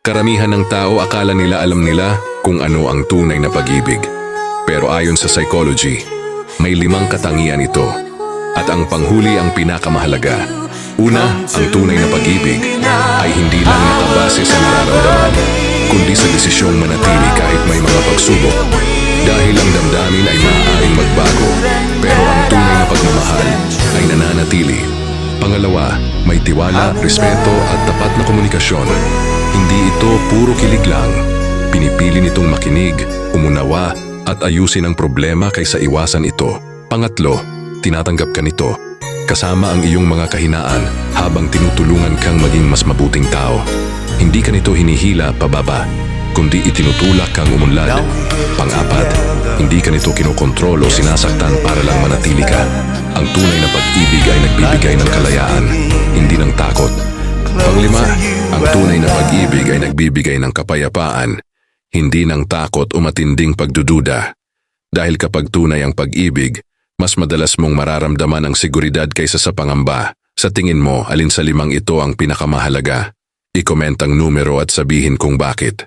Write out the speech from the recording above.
Karamihan ng tao akala nila alam nila kung ano ang tunay na pag-ibig. Pero ayon sa psychology, may 5 katangian ito. At ang panghuli ang pinakamahalaga. Una, ang tunay na pag-ibig ay hindi lang nakabase sa nararamdaman, kundi sa desisyong manatili kahit may mga pagsubok. Dahil ang damdamin ay maaaring magbago, pero ang tunay na pagmamahal ay nananatili. Pangalawa, may tiwala, respeto at tapat na komunikasyon. Hindi ito puro kilig lang. Pinipili nitong makinig, umunawa at ayusin ang problema kaysa iwasan ito. Pangatlo, tinatanggap ka nito, kasama ang iyong mga kahinaan habang tinutulungan kang maging mas mabuting tao. Hindi ka nito hinihila pababa, kundi itinutulak kang umunlad. Pang-apat, hindi ka nito kinokontrol o sinasaktan para lang manatili ka. Ang tunay na pag-ibig ay nagbibigay ng kalayaan, hindi ng takot. Panglima, ang tunay na pag-ibig ay nagbibigay ng kapayapaan, hindi ng takot o matinding pagdududa. Dahil kapag tunay ang pag-ibig, mas madalas mong mararamdaman ang seguridad kaysa sa pangamba. Sa tingin mo, alin sa 5 ito ang pinakamahalaga? I-comment ang numero at sabihin kung bakit.